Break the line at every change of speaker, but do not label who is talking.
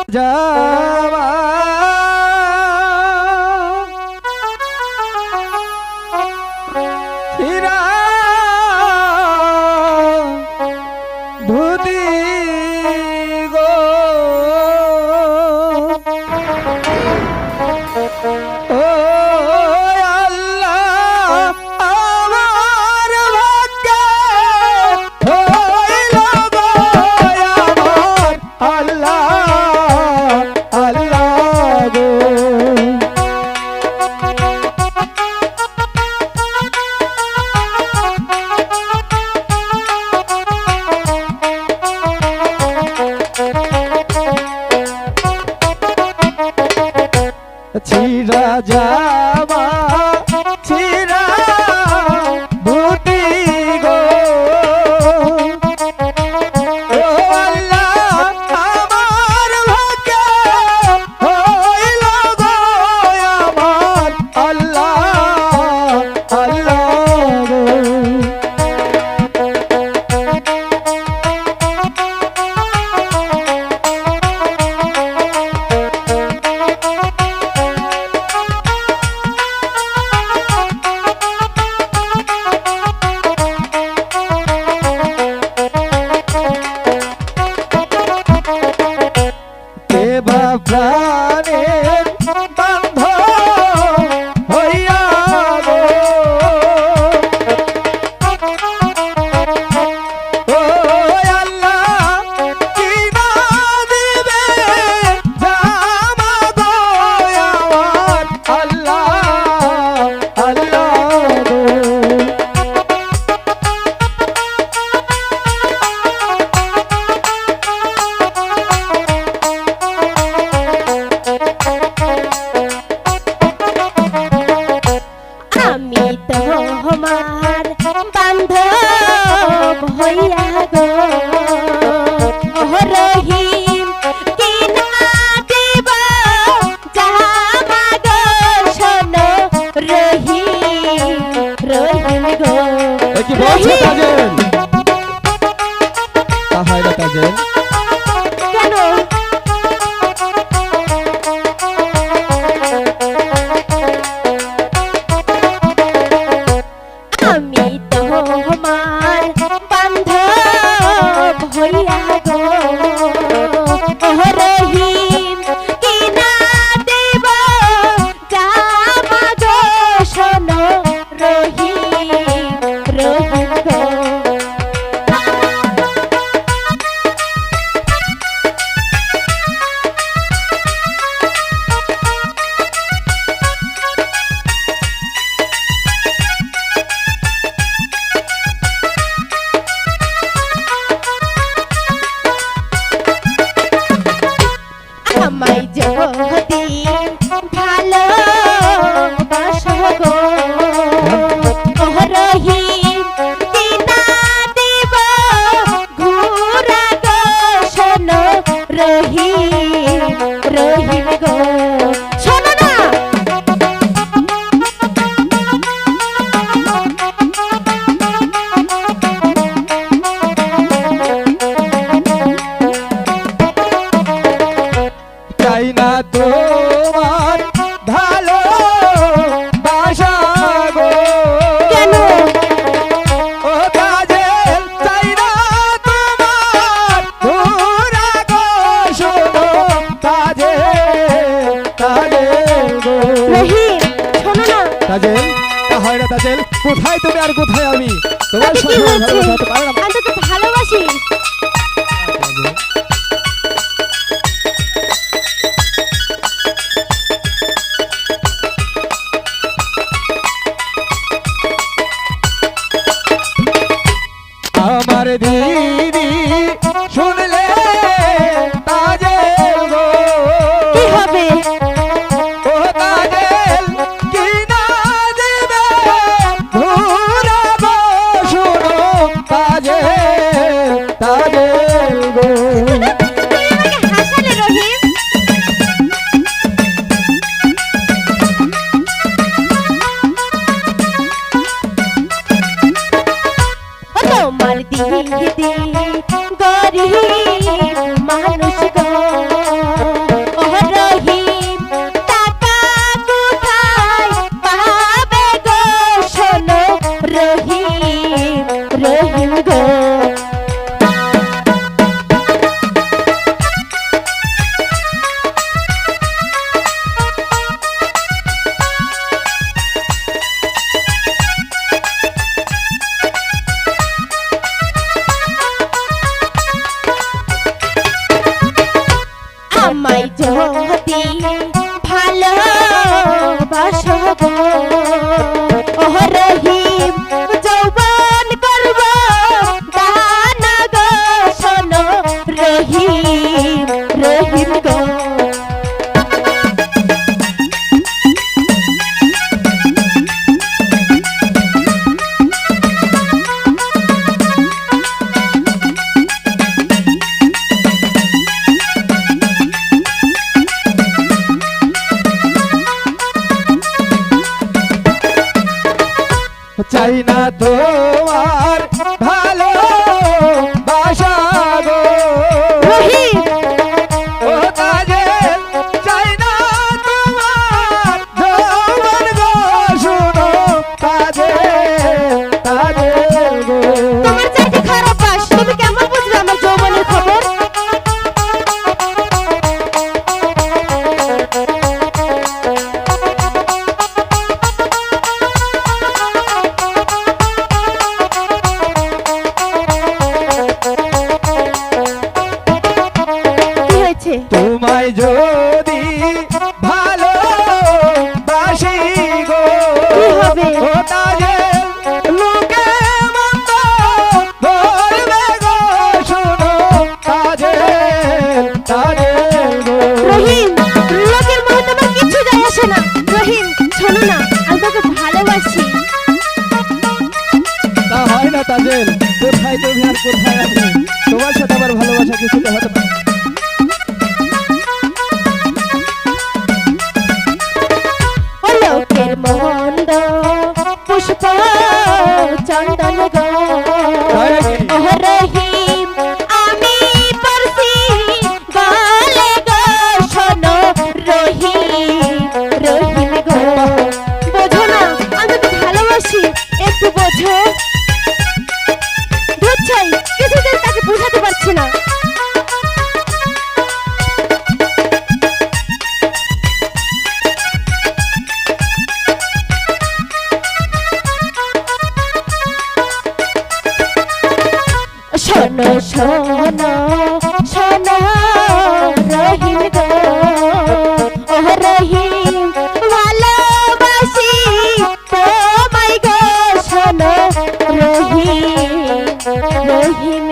যাওয়া ফিরা ধুতি গো ও আল্লাহ আমার ভাগ্যে হইল গো আমার আল্লাহ আল্লাহ গো ছিড়া জামা ছিড়া ধুতি গো ও আল্লাহ আমার ভাগ্যে হইল গো আমার আল্লাহ আল্লাহ গো প্রাণের বান্ধব হইয়া গো ও আল্লাহ কি না দিবে জামা গো আমার আল্লাহ আল্লাহ গো
আমি তোমার বান্ধব হইয়া গো রহিম কি না দিব জামা গো শোনো রহিম রহিম গো
কি বলছো তাজেল তাহাই না তাজেল
কেন আমি তোমার বান্ধব হইয়া গো রহিম কি না দেব জামা গো শোনো রহিম রহিম গো আমায় যদি ভালো বাসো গো রহিম কি না দিব ঘুরা গো শোনো রহিম রহিম গো শোনো না
চাই না তোমার ভালো বাসা গো
কেন
ও কাজেল চাই না তোমার ঘোরা গো শোনো কাজেল কাজেল গো
রহিম শোনো না
কাজেল তাহাই না তাজেল কোথায় তুমি আর কোথায় আমি তোমার
তাতে কি
সঙ্গে
হয়েছে?
ভালোবাসতে পারে না
আমি তোকে ভালোবাসি
আমার দিদি শুনলে তাজেল গো
কি হবে
ও তাজেল কি না দিবে ঘুরে গো শোনো তাজেল
তোমায় যদি ভালোবাসো গো ওহ রহিম যৌবন করব দানা গো শোনো রহিম রহিম গো
চাই না তোমার ভালো বাসা গো
রহিম
ও তাজেল চাই না তোমার যৌবন গো শুনো তাজেল তাজেল গো
তোমার চাইতে খারাপ বাস তুমি কেমন বুঝবে আমার যৌবনের খবর কি হয়েছে
তোমায় যদি ভালো বাসি গো
কি হবে?
ও তাজেল লোকে মন্দ বলবে গো শুনো তাজেল তাজেল গো
রহিম লোকের মনে তোমার কিছু যায় আসে না রহিম শোনো না আমি তোকে ভালোবাসি
তা হয় না তাজেল কোথায় তুমি আর কোথায় আমি তোমার সাথে আমার ভালোবাসা কিছুতে হতে পারে
ও লোকের মন্দ পুষ্প চন্দন গো
তাই নাকি?
ওহ রহিম আমি পড়ছি গলে গো শোনো রহিম রহিম গো বোঝো না আমি তো ভালোবাসি একটু বোঝো বুঝছাই কিছুদিন তাকে বোঝাতে পারছি না শোনো শোনো শোনো রহিম গো ওহ রহিম ভালোবাসি তোমায় গো শোনো রহিম রহিম